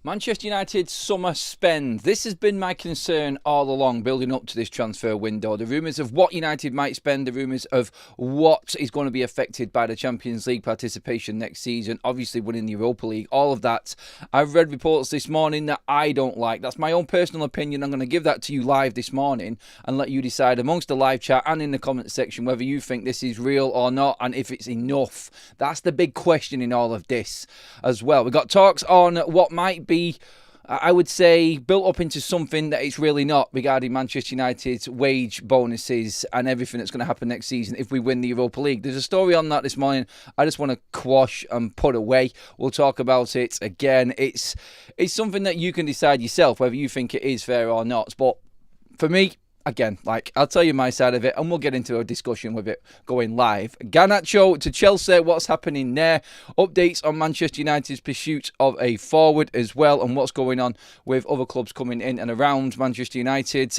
Manchester United summer spend. This has been my concern all along, building up to this transfer window. The rumours of what United might spend, the rumours of what is going to be affected by the Champions League participation next season, obviously winning the Europa League, all of that. I've read reports this morning that I don't like. That's my own personal opinion. I'm going to give that to you live this morning and let you decide amongst the live chat and in the comment section whether you think this is real or not and if it's enough. That's the big question in all of this as well. We've got talks on what might be, I would say, built up into something that it's really not regarding Manchester United's wage bonuses and everything that's going to happen next season if we win the Europa League. There's a story on that this morning I just want to quash and put away. We'll talk about it again. It's something that you can decide yourself whether you think it is fair or not. But for me, again, I'll tell you my side of it and we'll get into a discussion with it going live. Garnacho to Chelsea, what's happening there? Updates on Manchester United's pursuit of a forward as well and what's going on with other clubs coming in and around Manchester United.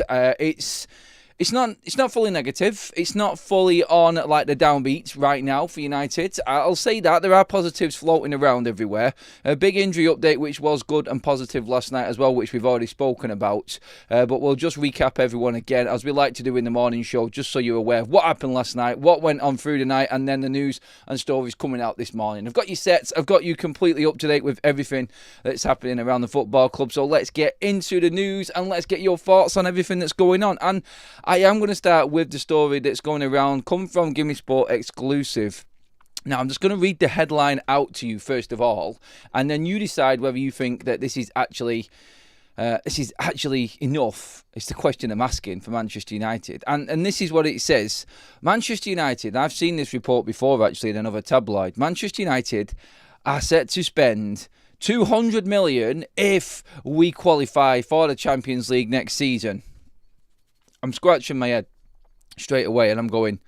It's not fully negative. It's not fully on like the downbeats right now for United. I'll say that there are positives floating around everywhere. A big injury update, which was good and positive last night as well, which we've already spoken about. But we'll just recap everyone again, as we like to do in the morning show, just so you're aware of what happened last night, what went on through the night, and then the news and stories coming out this morning. I've got you set. I've got you completely up to date with everything that's happening around the football club. So let's get into the news and let's get your thoughts on everything that's going on. And I am going to start with the story that's going around, come from Gimme Sport exclusive. Now, I'm just going to read the headline out to you first of all, and then you decide whether you think that this is actually enough. It's the question I'm asking for Manchester United. And this is what it says. Manchester United, I've seen this report before actually in another tabloid. Manchester United are set to spend 200 million if we qualify for the Champions League next season. I'm scratching my head straight away and I'm going,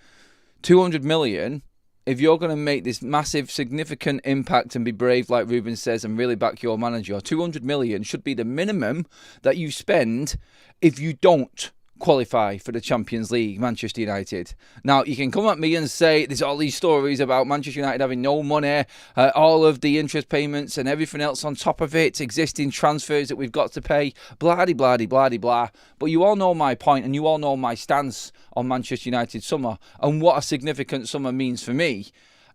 200 million, if you're going to make this massive, significant impact and be brave, like Ruben says, and really back your manager, 200 million should be the minimum that you spend if you don't qualify for the Champions League, Manchester United. Now, you can come at me and say there's all these stories about Manchester United having no money, all of the interest payments and everything else on top of it, existing transfers that we've got to pay, blah-de-blah-de-blah-de-blah. But you all know my point and you all know my stance on Manchester United summer and what a significant summer means for me.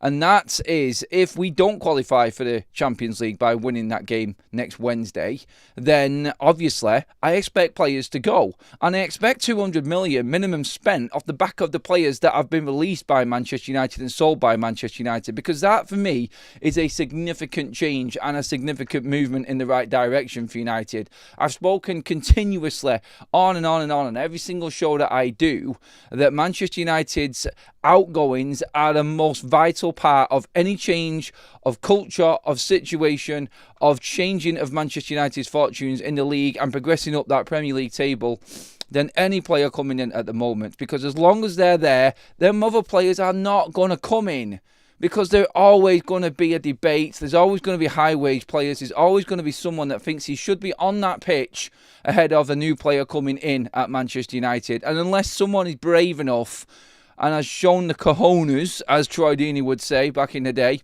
And that is, if we don't qualify for the Champions League by winning that game next Wednesday, then obviously I expect players to go. And I expect 200 million minimum spent off the back of the players that have been released by Manchester United and sold by Manchester United. Because that, for me, is a significant change and a significant movement in the right direction for United. I've spoken continuously on and on and on every single show that I do that Manchester United's outgoings are the most vital part of any change of culture, of situation, of changing of Manchester United's fortunes in the league and progressing up that Premier League table than any player coming in at the moment. Because as long as they're there, them other players are not going to come in. Because there's always going to be a debate. There's always going to be high-wage players. There's always going to be someone that thinks he should be on that pitch ahead of a new player coming in at Manchester United. And unless someone is brave enough and has shown the cojones, as Troy Deeney would say back in the day,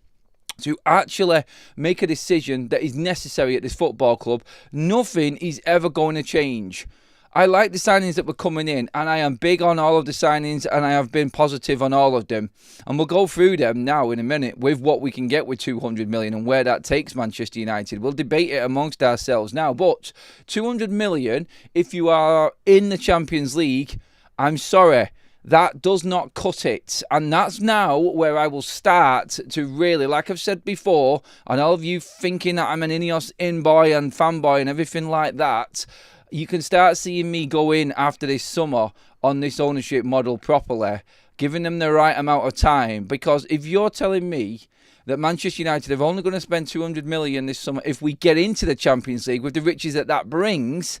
to actually make a decision that is necessary at this football club, nothing is ever going to change. I like the signings that were coming in, and I am big on all of the signings, and I have been positive on all of them. And we'll go through them now in a minute with what we can get with 200 million and where that takes Manchester United. We'll debate it amongst ourselves now, but 200 million, if you are in the Champions League, I'm sorry, that does not cut it. And that's now where I will start to really, like I've said before, and all of you thinking that I'm an Ineos in-boy and fanboy and everything like that, you can start seeing me go in after this summer on this ownership model properly, giving them the right amount of time. Because if you're telling me that Manchester United are only going to spend 200 million this summer if we get into the Champions League with the riches that brings,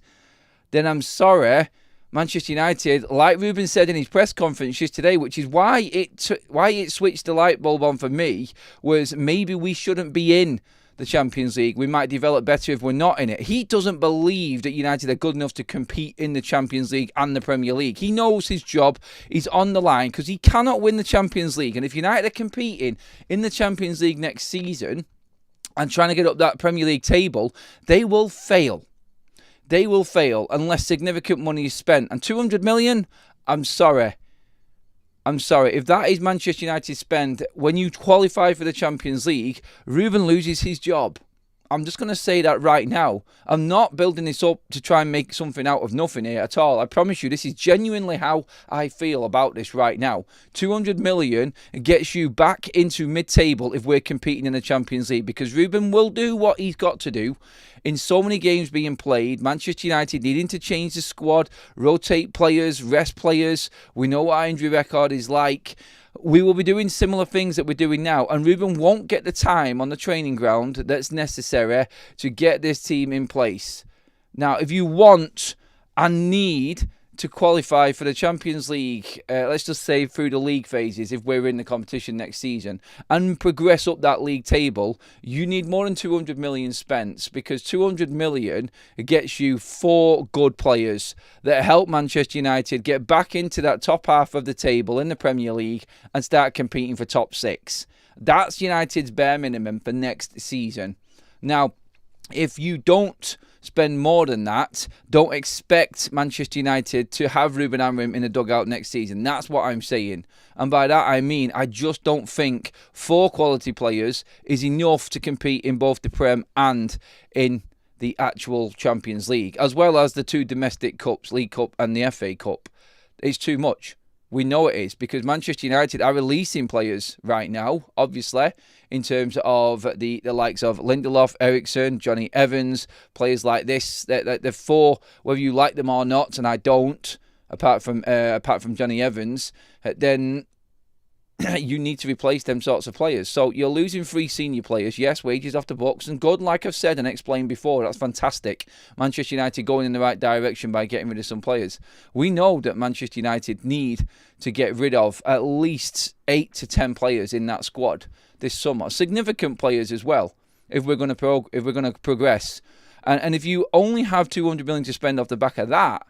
then I'm sorry, Manchester United, like Ruben said in his press conference yesterday, which is why it switched the light bulb on for me, was maybe we shouldn't be in the Champions League. We might develop better if we're not in it. He doesn't believe that United are good enough to compete in the Champions League and the Premier League. He knows his job is on the line because he cannot win the Champions League. And if United are competing in the Champions League next season, and trying to get up that Premier League table, they will fail. They will fail unless significant money is spent. And 200 million, I'm sorry. If that is Manchester United's spend, when you qualify for the Champions League, Ruben loses his job. I'm just going to say that right now. I'm not building this up to try and make something out of nothing here at all. I promise you, this is genuinely how I feel about this right now. 200 million gets you back into mid-table if we're competing in the Champions League, because Ruben will do what he's got to do. In so many games being played, Manchester United needing to change the squad, rotate players, rest players. We know what our injury record is like. We will be doing similar things that we're doing now, and Ruben won't get the time on the training ground that's necessary to get this team in place. Now, if you want and need to qualify for the Champions League, let's just say through the league phases, if we're in the competition next season, and progress up that league table, you need more than 200 million spent, because 200 million gets you 4 good players that help Manchester United get back into that top half of the table in the Premier League and start competing for top 6. That's United's bare minimum for next season. Now, if you don't spend more than that, don't expect Manchester United to have Ruben Amorim in the dugout next season. That's what I'm saying. And by that I mean, I just don't think 4 quality players is enough to compete in both the Prem and in the actual Champions League, as well as the 2 domestic cups, League Cup and the FA Cup. It's too much. We know it is, because Manchester United are releasing players right now, obviously, in terms of the likes of Lindelof, Eriksen, Johnny Evans, players like this. They're 4, whether you like them or not, and I don't, apart from Johnny Evans, then you need to replace them sorts of players. So you're losing 3 senior players. Yes, wages off the books, and good, like I've said and explained before. That's fantastic. Manchester United going in the right direction by getting rid of some players. We know that Manchester United need to get rid of at least 8 to 10 players in that squad this summer. Significant players as well, if we're going to progress. And if you only have 200 million to spend off the back of that,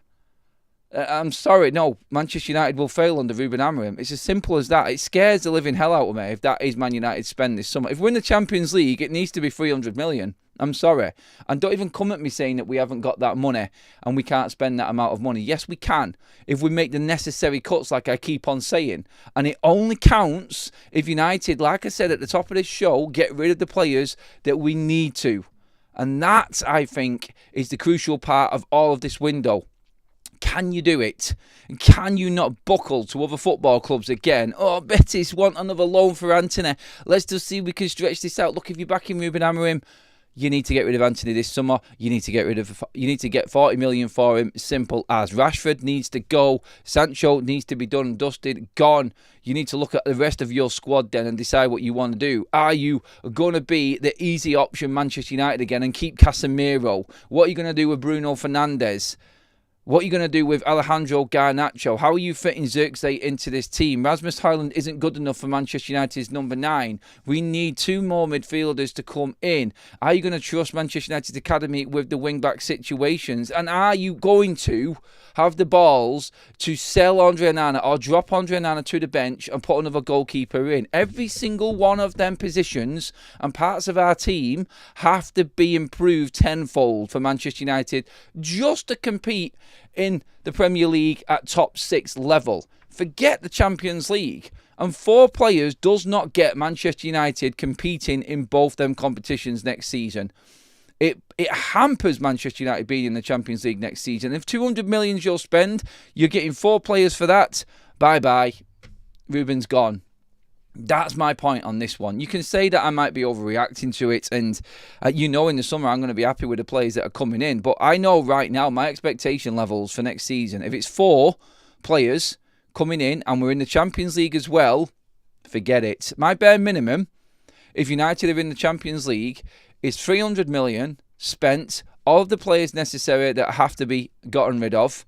I'm sorry, no, Manchester United will fail under Ruben Amorim. It's as simple as that. It scares the living hell out of me if that is Man United's spend this summer. If we're in the Champions League, it needs to be 300 million. I'm sorry. And don't even come at me saying that we haven't got that money and we can't spend that amount of money. Yes, we can, if we make the necessary cuts like I keep on saying. And it only counts if United, like I said at the top of this show, get rid of the players that we need to. And that, I think, is the crucial part of all of this window. Can you do it? Can you not buckle to other football clubs again? Oh, Betis want another loan for Anthony. Let's just see if we can stretch this out. Look, if you're backing Ruben Amorim, you need to get rid of Anthony this summer. You need to get 40 million for him. Simple as. Rashford needs to go. Sancho needs to be done and dusted. Gone. You need to look at the rest of your squad then and decide what you want to do. Are you going to be the easy option Manchester United again and keep Casemiro? What are you going to do with Bruno Fernandes? What are you going to do with Alejandro Garnacho? How are you fitting Zirkzee into this team? Rasmus Højlund isn't good enough for Manchester United's number 9. We need 2 more midfielders to come in. Are you going to trust Manchester United's academy with the wing-back situations? And are you going to have the balls to sell Andre Onana or drop Andre Onana to the bench and put another goalkeeper in? Every single one of them positions and parts of our team have to be improved tenfold for Manchester United just to compete in the Premier League at top 6 level. Forget the Champions League. And 4 players does not get Manchester United competing in both them competitions next season. It hampers Manchester United being in the Champions League next season. If 200 million you'll spend, you're getting 4 players for that. Bye-bye. Ruben's gone. That's my point on this one. You can say that I might be overreacting to it, and in the summer I'm going to be happy with the players that are coming in. But I know right now my expectation levels for next season, if it's 4 players coming in and we're in the Champions League as well, forget it. My bare minimum, if United are in the Champions League, is 300 million spent, all of the players necessary that have to be gotten rid of,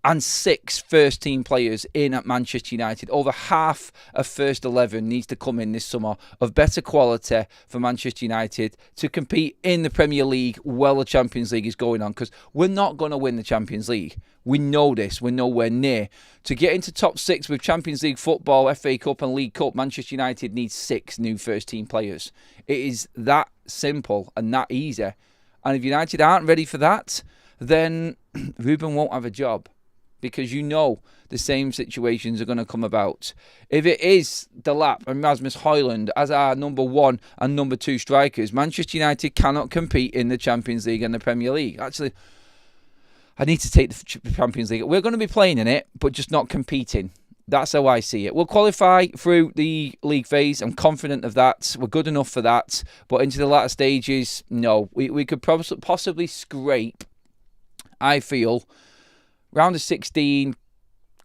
and 6 first-team players in at Manchester United. Over half of first 11 needs to come in this summer of better quality for Manchester United to compete in the Premier League while the Champions League is going on, because we're not going to win the Champions League. We know this. We're nowhere near. To get into top 6 with Champions League football, FA Cup and League Cup, Manchester United needs 6 new first-team players. It is that simple and that easy. And if United aren't ready for that, then Ruben won't have a job, because you know the same situations are going to come about. If it is Delap and Rasmus Højlund as our number 1 and number 2 strikers, Manchester United cannot compete in the Champions League and the Premier League. Actually, I need to take the Champions League. We're going to be playing in it, but just not competing. That's how I see it. We'll qualify through the league phase. I'm confident of that. We're good enough for that. But into the latter stages, no. We could possibly scrape, I feel, round of 16,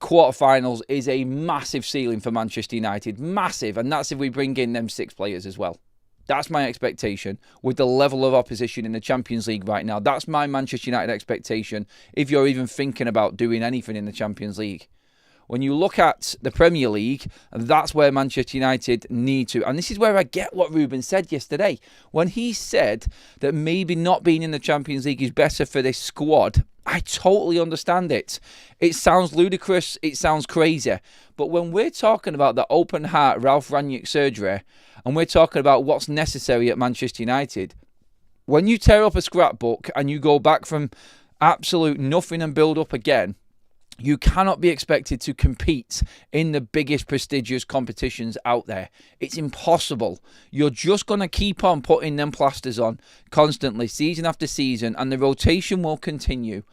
quarterfinals is a massive ceiling for Manchester United. Massive. And that's if we bring in them 6 players as well. That's my expectation with the level of opposition in the Champions League right now. That's my Manchester United expectation if you're even thinking about doing anything in the Champions League. When you look at the Premier League, that's where Manchester United need to. And this is where I get what Ruben said yesterday. When he said that maybe not being in the Champions League is better for this squad, I totally understand it. It sounds ludicrous. It sounds crazy. But when we're talking about the open heart Ralf Rangnick surgery, and we're talking about what's necessary at Manchester United, when you tear up a scrapbook and you go back from absolute nothing and build up again, you cannot be expected to compete in the biggest prestigious competitions out there. It's impossible. You're just going to keep on putting them plasters on constantly, season after season, and the rotation will continue.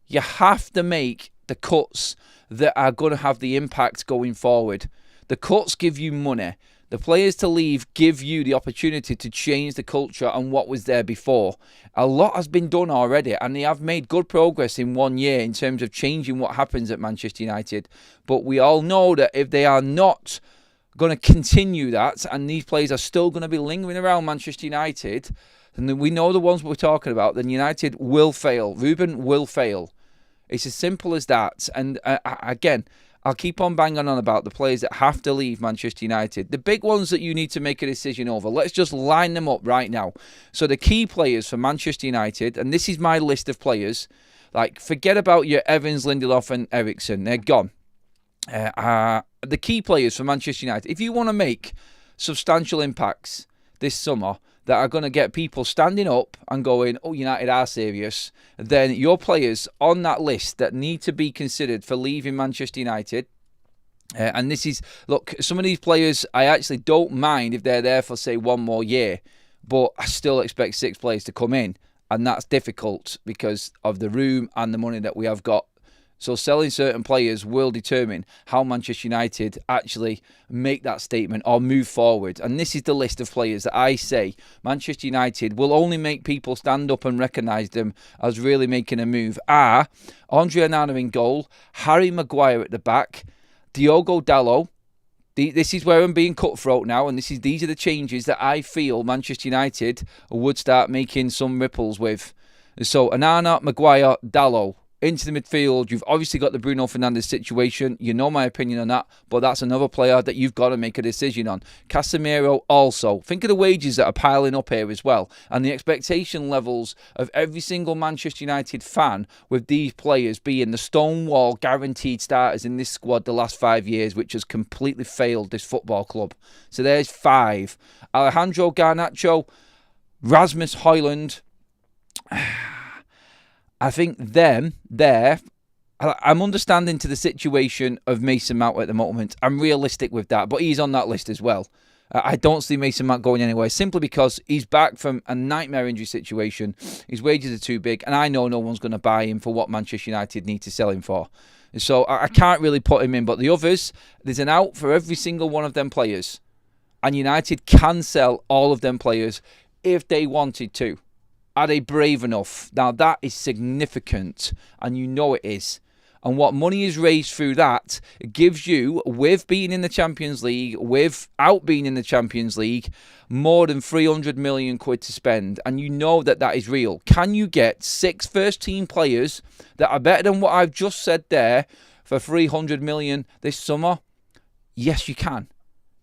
You have to make the cuts that are going to have the impact going forward. The cuts give you money. The players to leave give you the opportunity to change the culture and what was there before. A lot has been done already, and they have made good progress in 1 year in terms of changing what happens at Manchester United. But we all know that if they are not going to continue that, and these players are still going to be lingering around Manchester United, then we know the ones we're talking about, then United will fail. Ruben will fail. It's as simple as that. And again, I'll keep on banging on about the players that have to leave Manchester United. The big ones that you need to make a decision over. Let's just line them up right now. So the key players for Manchester United, and this is my list of players, like forget about your Evans, Lindelof and Eriksen. They're gone. The key players for Manchester United, if you want to make substantial impacts this summer that are going to get people standing up and going, oh, United are serious, then your players on that list that need to be considered for leaving Manchester United, and this is, look, some of these players, I actually don't mind if they're there for, say, 1 more year, but I still expect 6 players to come in, and that's difficult because of the room and the money that we have got. So selling certain players will determine how Manchester United actually make that statement or move forward. And this is the list of players that I say Manchester United will only make people stand up and recognise them as really making a move. Andre Onana in goal, Harry Maguire at the back, Diogo Dalot. This is where I'm being cutthroat now, and these are the changes that I feel Manchester United would start making some ripples with. So Onana, Maguire, Dalot. Into the midfield, you've obviously got the Bruno Fernandes situation. You know my opinion on that, but that's another player that you've got to make a decision on. Casemiro also. Think of the wages that are piling up here as well, and the expectation levels of every single Manchester United fan with these players being the stonewall guaranteed starters in this squad the last 5 years, which has completely failed this football club. So there's 5. Alejandro Garnacho, Rasmus Højlund. I think them there, I'm understanding to the situation of Mason Mount at the moment. I'm realistic with that, but he's on that list as well. I don't see Mason Mount going anywhere simply because he's back from a nightmare injury situation. His wages are too big, and I know no one's going to buy him for what Manchester United need to sell him for. So I can't really put him in, but the others, there's an out for every single one of them players. And United can sell all of them players if they wanted to. Are they brave enough? Now, that is significant, and you know it is. And what money is raised through that gives you, with being in the Champions League, without being in the Champions League, more than 300 million quid to spend. And you know that that is real. Can you get 6 first-team players that are better than what I've just said there for 300 million this summer? Yes, you can.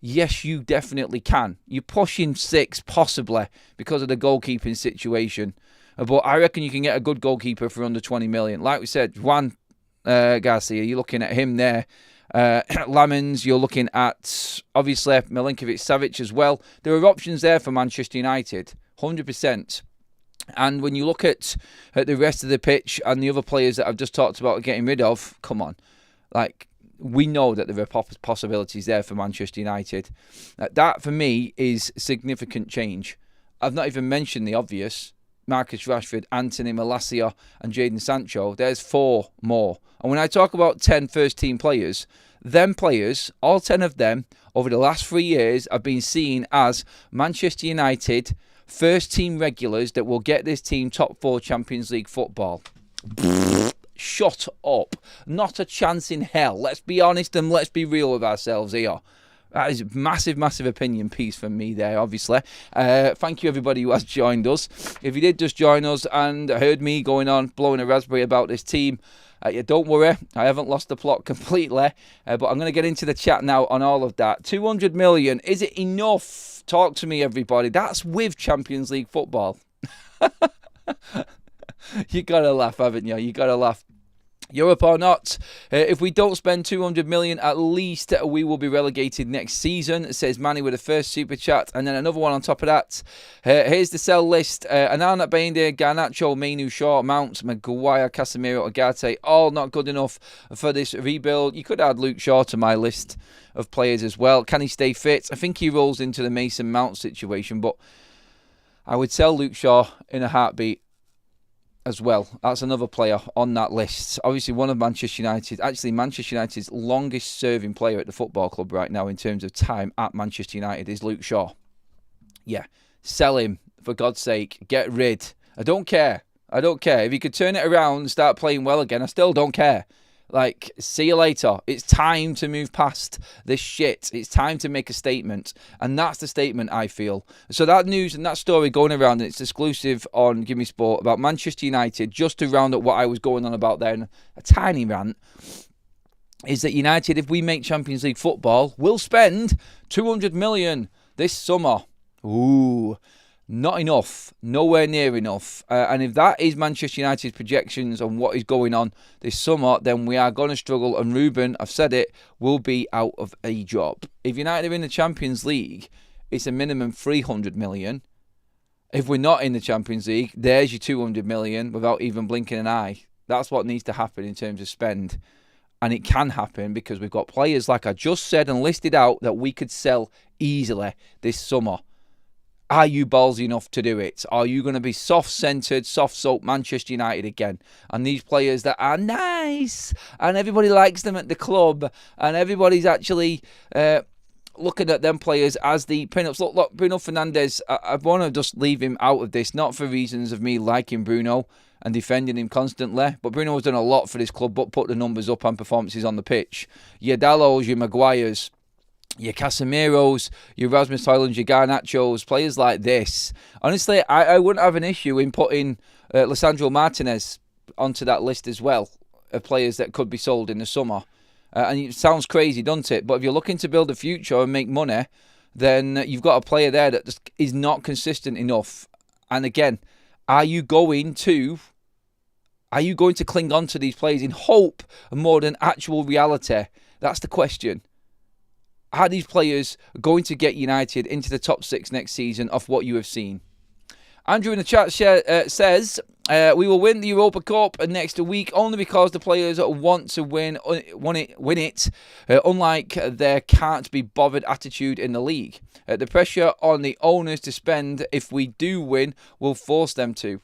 Yes, you definitely can. You're pushing 6, possibly, because of the goalkeeping situation. But I reckon you can get a good goalkeeper for under 20 million. Like we said, Juan Garcia, you're looking at him there. Lamens, you're looking at, obviously, Milinkovic-Savic as well. There are options there for Manchester United. 100%. And when you look at the rest of the pitch and the other players that I've just talked about getting rid of, come on. Like, we know that there are possibilities there for Manchester United. That, for me, is significant change. I've not even mentioned the obvious. Marcus Rashford, Anthony Malacia and Jadon Sancho. There's 4 more. And when I talk about 10 first-team players, them players, all 10 of them, over the last 3 years, have been seen as Manchester United first-team regulars that will get this team top 4 Champions League football. Shut up. Not a chance in hell. Let's be honest and let's be real with ourselves here. That is a massive, massive opinion piece from me there, obviously. Thank you, everybody who has joined us. If you did just join us and heard me going on, blowing a raspberry about this team, don't worry, I haven't lost the plot completely. But I'm going to get into the chat now on all of that. 200 million, is it enough? Talk to me, everybody. That's with Champions League football. You got to laugh, haven't you? You got to laugh. Europe or not, if we don't spend 200 million, at least we will be relegated next season, says Manny with the first super chat. And then another one on top of that. Here's the sell list. Anana, Bainde, Garnacho, Mainu, Shaw, Mount, Maguire, Casemiro, Agate, all not good enough for this rebuild. You could add Luke Shaw to my list of players as well. Can he stay fit? I think he rolls into the Mason Mount situation, but I would sell Luke Shaw in a heartbeat as well. That's another player on that list. Obviously, one of Manchester United's longest serving player at the football club right now in terms of time at Manchester United is Luke Shaw. Yeah, sell him, for God's sake. Get rid. I don't care. If he could turn it around and start playing well again, I still don't care. Like, see you later. It's time to move past this shit. It's time to make a statement. And that's the statement, I feel. So that news and that story going around, and it's exclusive on Gimme Sport, about Manchester United, just to round up what I was going on about there in a tiny rant, is that United, if we make Champions League football, will spend 200 million this summer. Ooh. Not enough. Nowhere near enough. And if that is Manchester United's projections on what is going on this summer, then we are going to struggle. And Ruben, I've said it, will be out of a job. If United are in the Champions League, it's a minimum 300 million. If we're not in the Champions League, there's your 200 million without even blinking an eye. That's what needs to happen in terms of spend. And it can happen because we've got players, like I just said and listed out, that we could sell easily this summer. Are you ballsy enough to do it? Are you going to be soft-centred, soft-soap Manchester United again? And these players that are nice, and everybody likes them at the club, and everybody's actually looking at them players as the pin-ups. Look, Bruno Fernandes, I want to just leave him out of this, not for reasons of me liking Bruno and defending him constantly, but Bruno has done a lot for this club, but put the numbers up and performances on the pitch. Your Dallos, your Maguires, your Casemiros, your Rasmus Højlunds, your Garnachos, players like this. Honestly, I wouldn't have an issue in putting Lisandro Martinez onto that list as well, of players that could be sold in the summer. And it sounds crazy, doesn't it? But if you're looking to build a future and make money, then you've got a player there that just is not consistent enough. And again, are you going to cling on to these players in hope more than actual reality? That's the question. Are these players going to get United into the top 6 next season off what you have seen? Andrew in the chat says, we will win the Europa Cup next week only because the players want to win it, unlike their can't be bothered attitude in the league. The pressure on the owners to spend if we do win will force them to.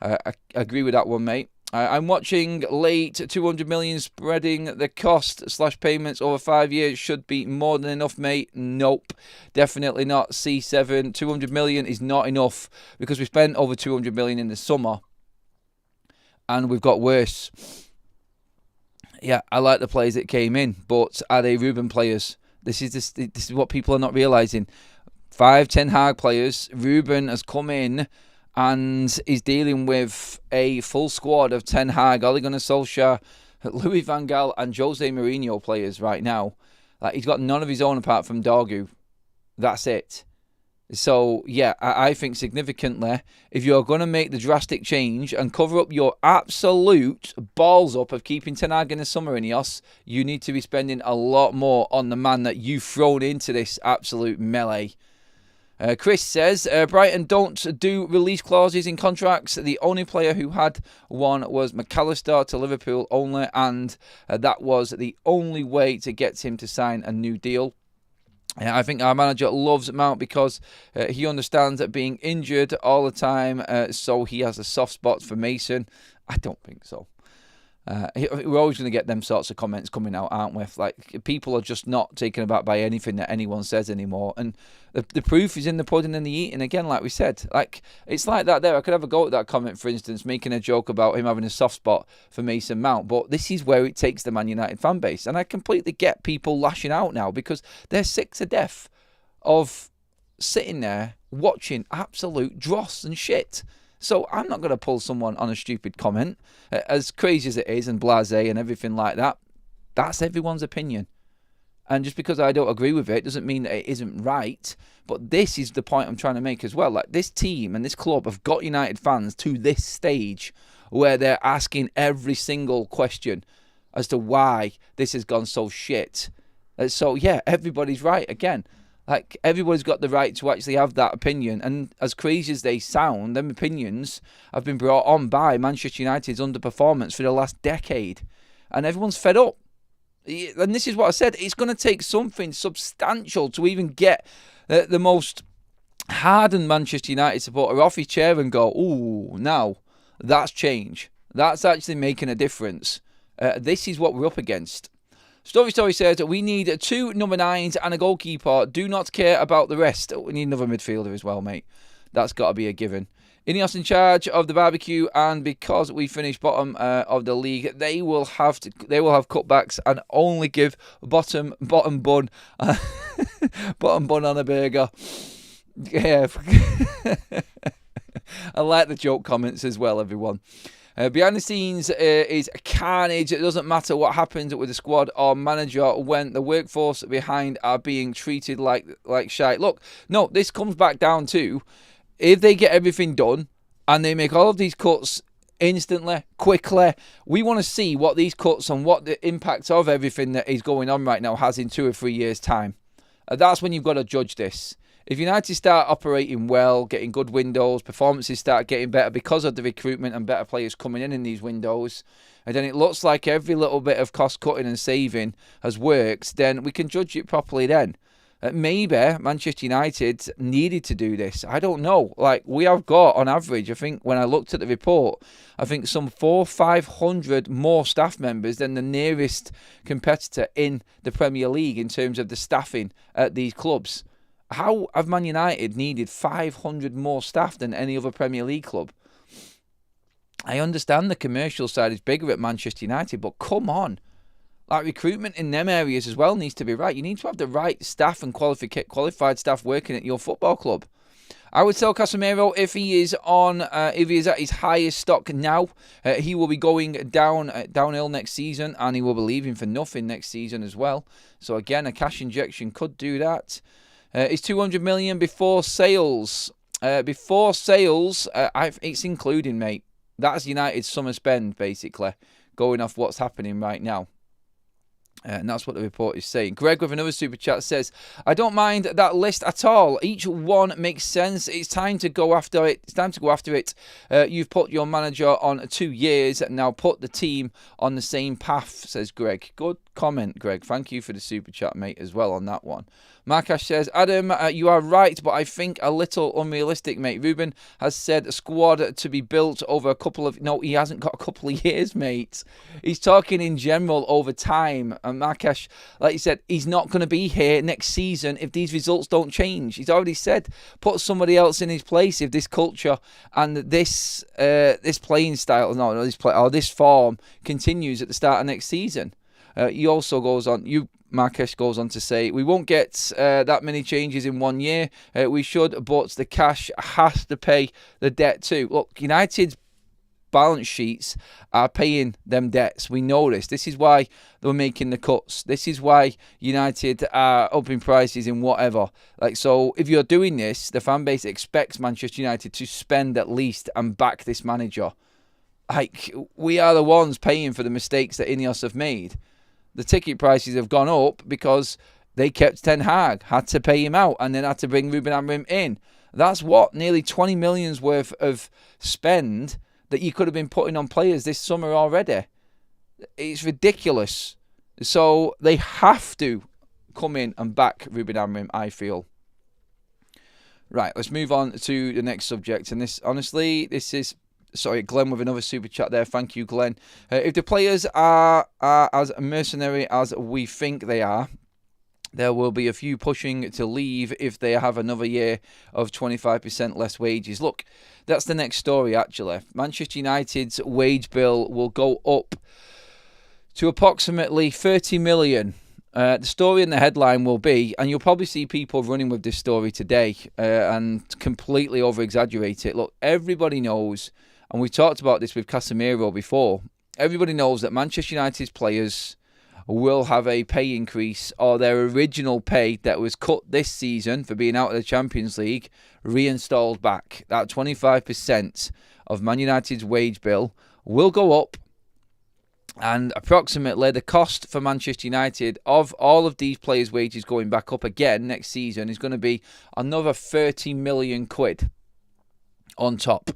I agree with that one, mate. I'm watching late 200 million spreading the cost / payments over 5 years should be more than enough, mate. Nope, definitely not. C7, 200 million is not enough because we spent over 200 million in the summer and we've got worse. Yeah, I like the players that came in, but are they Ruben players? This is what people are not realising. 5 Ten Hag players. Ruben has come in and is dealing with a full squad of Ten Hag, Ole Gunnar Solskjaer, Louis van Gaal and Jose Mourinho players right now. He's got none of his own apart from Dorgu. That's it. So, yeah, I think significantly, if you're going to make the drastic change and cover up your absolute balls up of keeping Ten Hag in the summer, Ineos, you need to be spending a lot more on the man that you've thrown into this absolute melee. Chris says, Brighton don't do release clauses in contracts. The only player who had one was McAllister to Liverpool only, and that was the only way to get him to sign a new deal. I think our manager loves Mount because he understands that being injured all the time, so he has a soft spot for Mason. I don't think so. We're always going to get them sorts of comments coming out, aren't we? Like, people are just not taken aback by anything that anyone says anymore. And the proof is in the pudding and the eating. Again, like we said, like, it's like that there. I could have a go at that comment, for instance, making a joke about him having a soft spot for Mason Mount. But this is where it takes the Man United fan base. And I completely get people lashing out now because they're sick to death of sitting there watching absolute dross and shit. So I'm not going to pull someone on a stupid comment, as crazy as it is and blasé and everything like that. That's everyone's opinion. And just because I don't agree with it doesn't mean that it isn't right. But this is the point I'm trying to make as well. Like, this team and this club have got United fans to this stage where they're asking every single question as to why this has gone so shit. So, yeah, everybody's right again. Like, everybody's got the right to actually have that opinion. And as crazy as they sound, them opinions have been brought on by Manchester United's underperformance for the last decade. And everyone's fed up. And this is what I said. It's going to take something substantial to even get the most hardened Manchester United supporter off his chair and go, ooh, now, that's change. That's actually making a difference. This is what we're up against. Story says that we need 2 number 9s and a goalkeeper. Do not care about the rest. We need another midfielder as well, mate. That's got to be a given. Ineos in charge of the barbecue, and because we finished bottom of the league, they will have cutbacks and only give bottom bun bottom bun on a burger. Yeah, I like the joke comments as well, everyone. Behind the scenes is carnage. It doesn't matter what happens with the squad or manager when the workforce behind are being treated like shite. Look, no, this comes back down to if they get everything done and they make all of these cuts instantly, quickly, we want to see what these cuts and what the impact of everything that is going on right now has in 2 or 3 years' time. That's when you've got to judge this. If United start operating well, getting good windows, performances start getting better because of the recruitment and better players coming in these windows, and then it looks like every little bit of cost cutting and saving has worked, then we can judge it properly then. Maybe Manchester United needed to do this. I don't know. Like, we have got, on average, I think when I looked at the report, I think some 400-500 more staff members than the nearest competitor in the Premier League in terms of the staffing at these clubs. How have Man United needed 500 more staff than any other Premier League club? I understand the commercial side is bigger at Manchester United, but come on. Like, recruitment in them areas as well needs to be right. You need to have the right staff and qualified staff working at your football club. I would sell Casemiro if he is at his highest stock now. He will be going downhill next season, and he will be leaving for nothing next season as well. So again, a cash injection could do that. It's 200 million before sales. It's including, mate. That's United's summer spend, basically, going off what's happening right now. And that's what the report is saying. Greg with another super chat says, I don't mind that list at all. Each one makes sense. It's time to go after it. You've put your manager on 2 years. Now put the team on the same path, says Greg. Good comment, Greg. Thank you for the super chat, mate, as well on that one. Markash says, Adam, you are right, but I think a little unrealistic, mate. Ruben has said a squad to be built over a couple of... No, he hasn't got a couple of years, mate. He's talking in general over time. And Markash, like you said, he's not going to be here next season if these results don't change. He's already said, put somebody else in his place if this culture and this playing style, this form continues at the start of next season. He also goes on... Marquez goes on to say, we won't get that many changes in 1 year. We should, but the cash has to pay the debt too. Look, United's balance sheets are paying them debts. We know this. This is why they're making the cuts. This is why United are upping prices in whatever. So if you're doing this, the fan base expects Manchester United to spend at least and back this manager. We are the ones paying for the mistakes that Ineos have made. The ticket prices have gone up because They kept Ten Hag, had to pay him out, and then had to bring Ruben Amorim in. That's what, nearly 20 million's worth of spend that you could have been putting on players this summer already. It's ridiculous. So they have to come in and back Ruben Amorim, I feel. Right, let's move on to the next subject. And this, honestly, this is... Sorry, Glenn with another super chat there. Thank you, Glenn. If the players are as mercenary as we think they are, there will be a few pushing to leave if they have another year of 25% less wages. Look, that's the next story, actually. Manchester United's wage bill will go up to approximately 30 million. The story in the headline will be, and you'll probably see people running with this story today and completely over-exaggerate it. Look, everybody knows, and we talked about this with Casemiro before, everybody knows that Manchester United's players will have a pay increase, or their original pay that was cut this season for being out of the Champions League reinstalled back. That 25% of Man United's wage bill will go up, and approximately the cost for Manchester United of all of these players' wages going back up again next season is going to be another 30 million quid on top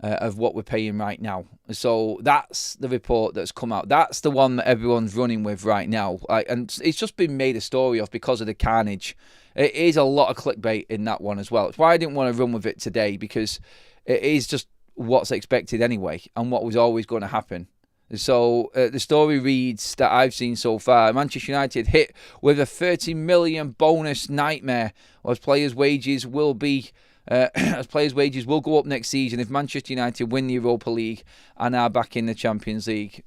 of what we're paying right now. So that's the report that's come out. That's the one that everyone's running with right now. And it's just been made a story of because of the carnage. It is a lot of clickbait in that one as well. It's why I didn't want to run with it today, because it is just what's expected anyway and what was always going to happen. So the story reads that I've seen so far: Manchester United hit with a 30 million bonus nightmare as players' wages will be go up next season if Manchester United win the Europa League and are back in the Champions League.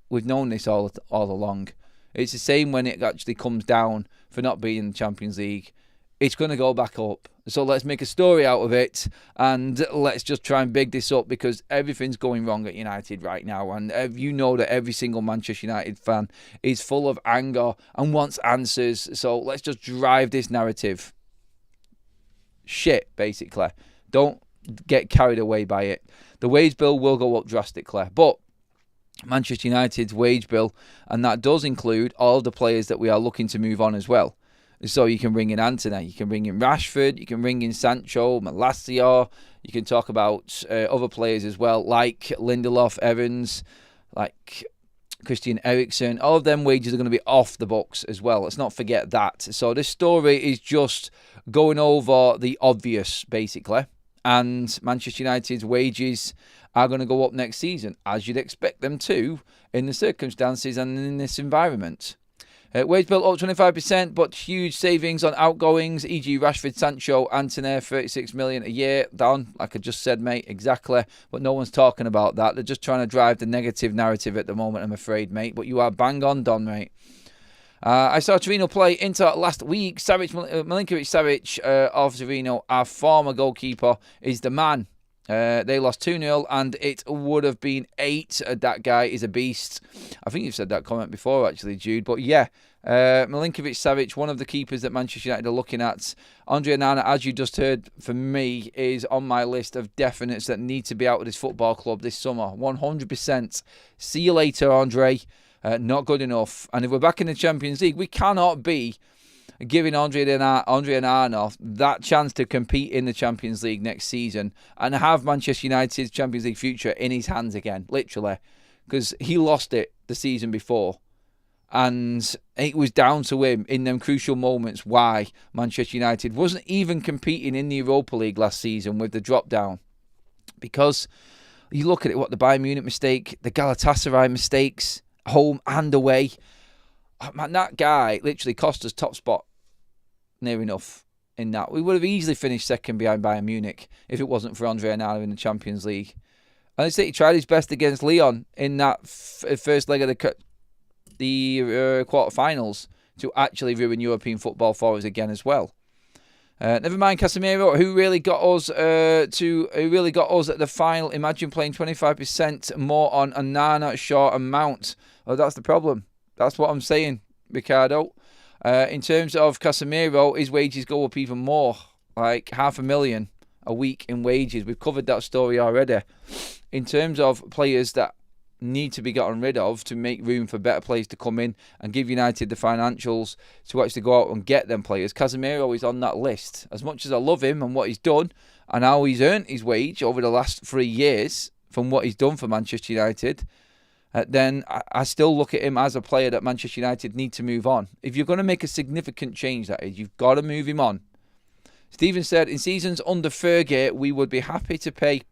We've known this all along. It's the same when it actually comes down for not being in the Champions League. It's going to go back up. So let's make a story out of it and let's just try and big this up, because everything's going wrong at United right now. And you know that every single Manchester United fan is full of anger and wants answers. So let's just drive this narrative. Shit, basically. Don't get carried away by it. The wage bill will go up drastically, but Manchester United's wage bill, and that does include all of the players that we are looking to move on as well. So you can bring in Antony, you can bring in Rashford, you can bring in Sancho, Malacia, you can talk about other players as well, like Lindelof, Evans, like Christian Eriksen. All of them wages are going to be off the books as well. Let's not forget that. So this story is just going over the obvious, basically. And Manchester United's wages are going to go up next season, as you'd expect them to, in the circumstances and in this environment. Wage bill up 25%, but huge savings on outgoings, e.g. Rashford, Sancho, Antony, 36 million a year. Down, like I just said, mate, exactly. But no one's talking about that. They're just trying to drive the negative narrative at the moment, I'm afraid, mate. But you are bang on done, mate. I saw Torino play Inter last week. Milinkovic-Savic of Torino, our former goalkeeper, is the man. They lost 2-0 and it would have been 8. That guy is a beast. I think you've said that comment before, actually, Jude. But yeah, Milinkovic-Savic, one of the keepers that Manchester United are looking at. Andre Onana, as you just heard from me, is on my list of definites that need to be out of this football club this summer. 100%. See you later, Andre. Not good enough. And if we're back in the Champions League, we cannot be giving Andre Onana that chance to compete in the Champions League next season and have Manchester United's Champions League future in his hands again, literally. Because he lost it the season before. And it was down to him in them crucial moments why Manchester United wasn't even competing in the Europa League last season with the drop down. Because you look at it, what the Bayern Munich mistake, the Galatasaray mistakes, home and away. Man, that guy literally cost us top spot. Near enough in that. We would have easily finished second behind Bayern Munich if it wasn't for Andre Onana in the Champions League. And I say he tried his best against Lyon in that first leg of the quarterfinals to actually ruin European football for us again as well. Never mind Casemiro, who really got us at the final. Imagine playing 25% more on Onana, Shaw and Mount. Oh, that's the problem. That's what I'm saying, Ricardo. In terms of Casemiro, his wages go up even more, like $500,000 a week in wages. We've covered that story already. In terms of players that need to be gotten rid of to make room for better players to come in and give United the financials to actually go out and get them players. Casemiro is on that list. As much as I love him and what he's done and how he's earned his wage over the last 3 years from what he's done for Manchester United, then I still look at him as a player that Manchester United need to move on. If you're going to make a significant change, that is, you've got to move him on. Stephen said, in seasons under Fergie, we would be happy to pay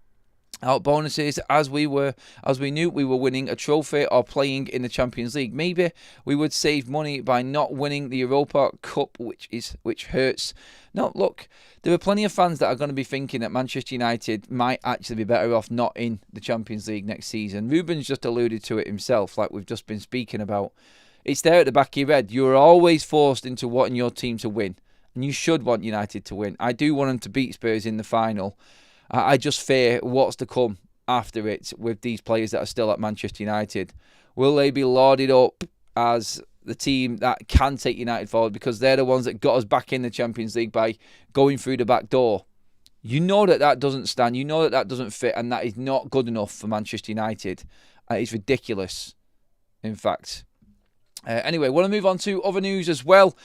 out bonuses as we knew we were winning a trophy or playing in the Champions League. Maybe we would save money by not winning the Europa Cup, which hurts. No, look, there are plenty of fans that are going to be thinking that Manchester United might actually be better off not in the Champions League next season. Ruben's just alluded to it himself, like we've just been speaking about. It's there at the back of your head. You're always forced into wanting your team to win, and you should want United to win. I do want them to beat Spurs in the final. I just fear what's to come after it with these players that are still at Manchester United. Will they be lauded up as the team that can take United forward because they're the ones that got us back in the Champions League by going through the back door? You know that doesn't stand. You know that doesn't fit, and that is not good enough for Manchester United. It's ridiculous, in fact. Anyway, want to move on to other news as well.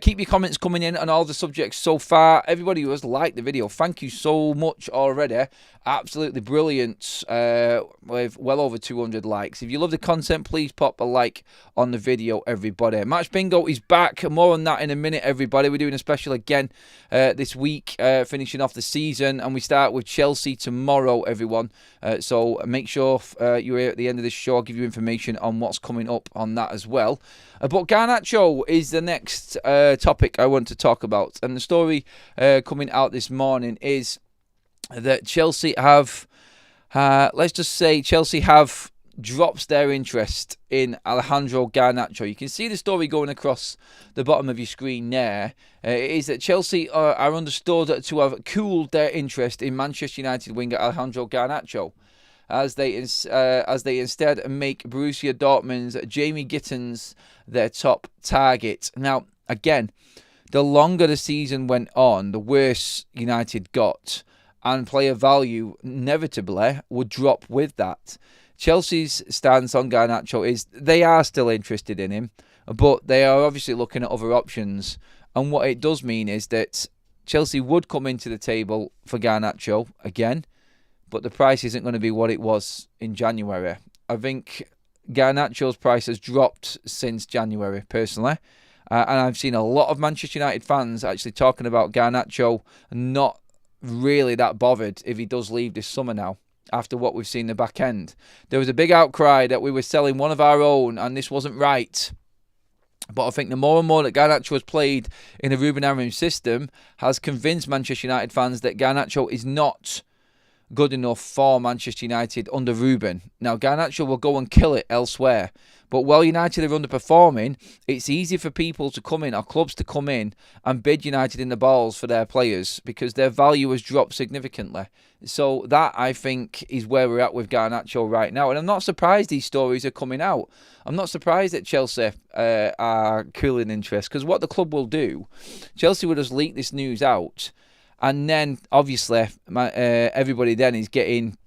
Keep your comments coming in on all the subjects so far. Everybody who has liked the video, thank you so much already. Absolutely brilliant, with well over 200 likes. If you love the content, please pop a like on the video, everybody. Match Bingo is back. More on that in a minute, everybody. We're doing a special again this week, finishing off the season, and we start with Chelsea tomorrow, everyone. So make sure you're here at the end of this show. I'll give you information on what's coming up on that as well. But Garnacho is the next topic I want to talk about. And the story coming out this morning is that Chelsea have, let's just say Chelsea have dropped their interest in Alejandro Garnacho. You can see the story going across the bottom of your screen there. It is that Chelsea are understood to have cooled their interest in Manchester United winger Alejandro Garnacho, as they instead make Borussia Dortmund's Jamie Gittens their top target. Now, again, the longer the season went on, the worse United got, and player value inevitably would drop with that. Chelsea's stance on Garnacho is they are still interested in him, but they are obviously looking at other options. And what it does mean is that Chelsea would come into the table for Garnacho again, but the price isn't going to be what it was in January. I think Garnacho's price has dropped since January, personally. And I've seen a lot of Manchester United fans actually talking about Garnacho not really that bothered if he does leave this summer now, after what we've seen in the back end. There was a big outcry that we were selling one of our own and this wasn't right. But I think the more and more that Garnacho has played in the Ruben Amorim system has convinced Manchester United fans that Garnacho is not good enough for Manchester United under Ruben. Now, Garnacho will go and kill it elsewhere. But while United are underperforming, it's easy for people to come in, or clubs to come in, and bid United in the balls for their players because their value has dropped significantly. So that, I think, is where we're at with Garnacho right now. And I'm not surprised these stories are coming out. I'm not surprised that Chelsea are cooling interest, because what the club will do, Chelsea will just leak this news out, and then obviously everybody then is getting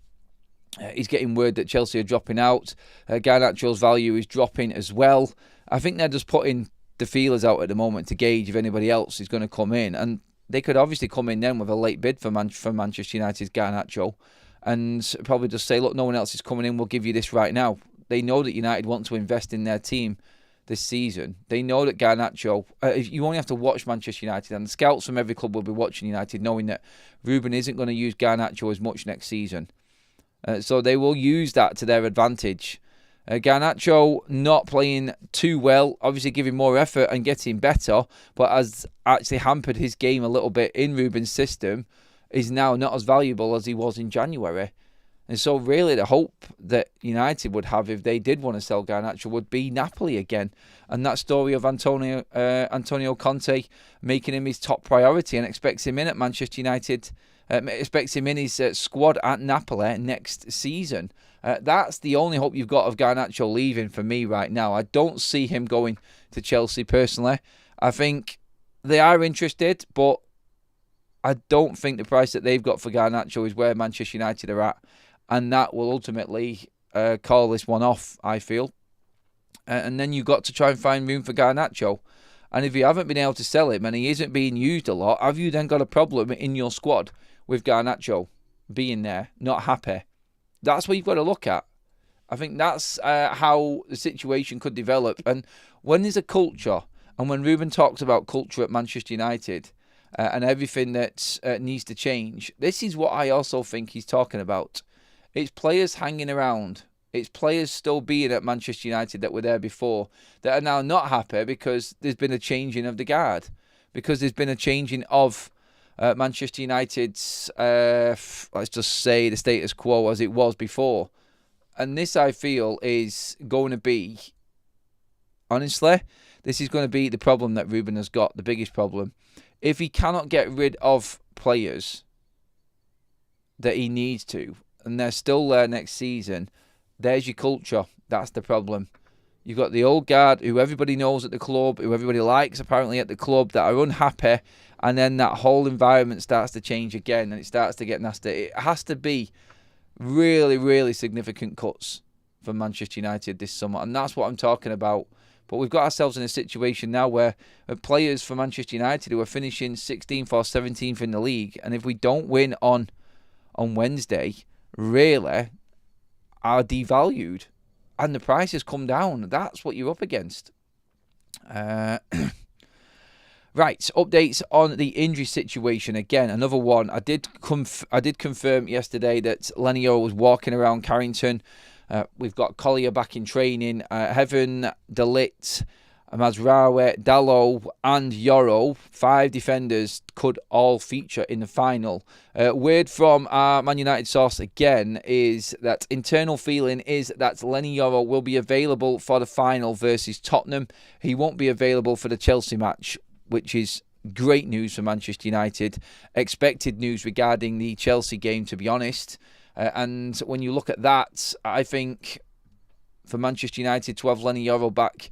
word that Chelsea are dropping out. Garnacho's value is dropping as well. I think they're just putting the feelers out at the moment to gauge if anybody else is going to come in, and they could obviously come in then with a late bid for Manchester United's Garnacho, and probably just say, look, no one else is coming in, we'll give you this right now. They know that United want to invest in their team this season. They know that Garnacho, you only have to watch Manchester United, and the scouts from every club will be watching United, knowing that Ruben isn't going to use Garnacho as much next season. So they will use that to their advantage. Garnacho not playing too well, obviously giving more effort and getting better, but has actually hampered his game a little bit in Ruben's system, is now not as valuable as he was in January. And so really the hope that United would have if they did want to sell Garnacho would be Napoli again. And that story of Antonio Conte making him his top priority and expects him in at Manchester United, expects him in his squad at Napoli next season. That's the only hope you've got of Garnacho leaving for me right now. I don't see him going to Chelsea personally. I think they are interested, but I don't think the price that they've got for Garnacho is where Manchester United are at. And that will ultimately call this one off, I feel. And then you've got to try and find room for Garnacho. And if you haven't been able to sell him and he isn't being used a lot, have you then got a problem in your squad with Garnacho being there, not happy? That's what you've got to look at. I think that's how the situation could develop. And when there's a culture, and when Ruben talks about culture at Manchester United and everything that needs to change, this is what I also think he's talking about. It's players hanging around. It's players still being at Manchester United that were there before that are now not happy because there's been a changing of the guard, because there's been a changing of Manchester United's, let's just say, the status quo as it was before. And this, I feel, is going to be, honestly, this is going to be the problem that Ruben has got, the biggest problem. If he cannot get rid of players that he needs to, and they're still there next season, there's your culture. That's the problem. You've got the old guard who everybody knows at the club, who everybody likes apparently at the club, that are unhappy, and then that whole environment starts to change again and it starts to get nasty. It has to be really, really significant cuts for Manchester United this summer, and that's what I'm talking about. But we've got ourselves in a situation now where players for Manchester United who are finishing 16th or 17th in the league, and if we don't win on Wednesday, really are devalued, and the price has come down. That's what you're up against. Right, updates on the injury situation. Again, another one. I did confirm yesterday that Lenny Yoro was walking around Carrington. We've got Collier back in training. Heaven, De Ligt, Mazraoui, Dalot and Yoro, 5 defenders, could all feature in the final. Word from our Man United source again is that internal feeling is that Lenny Yoro will be available for the final versus Tottenham. He won't be available for the Chelsea match, which is great news for Manchester United. Expected news regarding the Chelsea game, to be honest. And when you look at that, I think for Manchester United to have Lenny Yoro back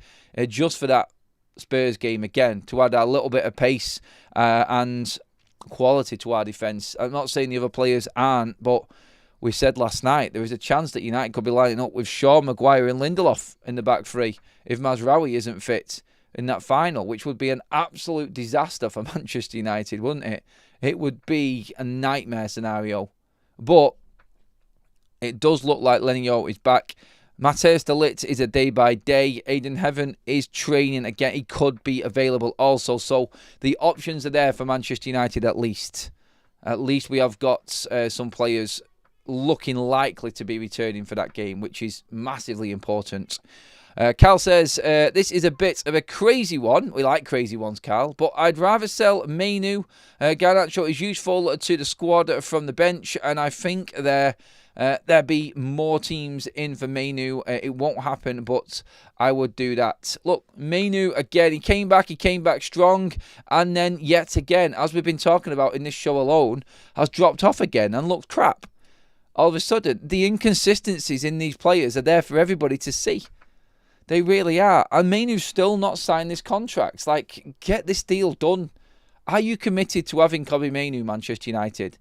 just for that Spurs game again, to add a little bit of pace and quality to our defence. I'm not saying the other players aren't, but we said last night there is a chance that United could be lining up with Shaw, Maguire and Lindelof in the back three if Mazraoui isn't fit in that final, which would be an absolute disaster for Manchester United, wouldn't it? It would be a nightmare scenario. But it does look like Lenny Yoro is back. Matthias de Ligt is a day by day. Aiden Heaven is training again. He could be available also. So the options are there for Manchester United at least. At least we have got some players looking likely to be returning for that game, which is massively important. Carl says, this is a bit of a crazy one. We like crazy ones, Carl. But I'd rather sell Mainu. Garnacho is useful to the squad from the bench. And I think there'll be more teams in for Mainu. It won't happen, but I would do that. Look, Mainu, again, he came back strong, and then yet again, as we've been talking about in this show alone, has dropped off again and looked crap. All of a sudden, the inconsistencies in these players are there for everybody to see. They really are. And Mainu's still not signed this contract. Like, get this deal done. Are you committed to having Kobbie Mainoo, Manchester United?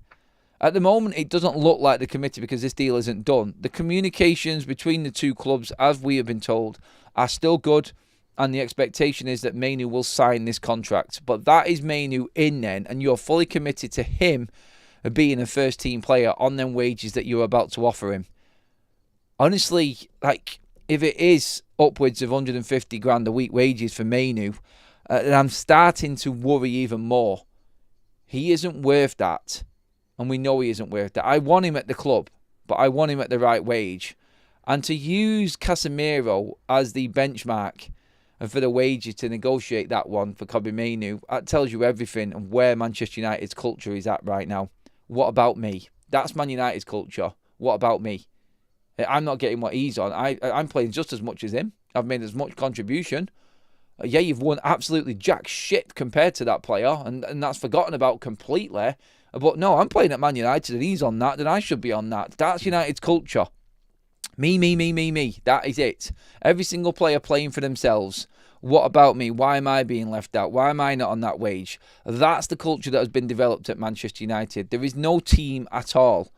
At the moment, it doesn't look like they're committed because this deal isn't done. The communications between the two clubs, as we have been told, are still good. And the expectation is that Mainoo will sign this contract. But that is Mainoo in then, and you're fully committed to him being a first-team player on them wages that you're about to offer him. Honestly, like, if it is upwards of 150 grand a week wages for Mainoo, then I'm starting to worry even more. He isn't worth that. And we know he isn't worth that. I want him at the club, but I want him at the right wage. And to use Casemiro as the benchmark and for the wages to negotiate that one for Kobbie Mainoo, that tells you everything and where Manchester United's culture is at right now. What about me? That's Man United's culture. What about me? I'm not getting what he's on. I'm playing just as much as him. I've made as much contribution. Yeah, you've won absolutely jack shit compared to that player, and that's forgotten about completely. But no, I'm playing at Man United and he's on that, then I should be on that. That's United's culture. Me. That is it. Every single player playing for themselves. What about me? Why am I being left out? Why am I not on that wage? That's the culture that has been developed at Manchester United. There is no team at all.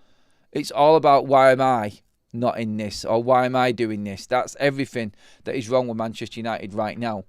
It's all about why am I? not in this? Or why am I doing this? That's everything that is wrong with Manchester United right now.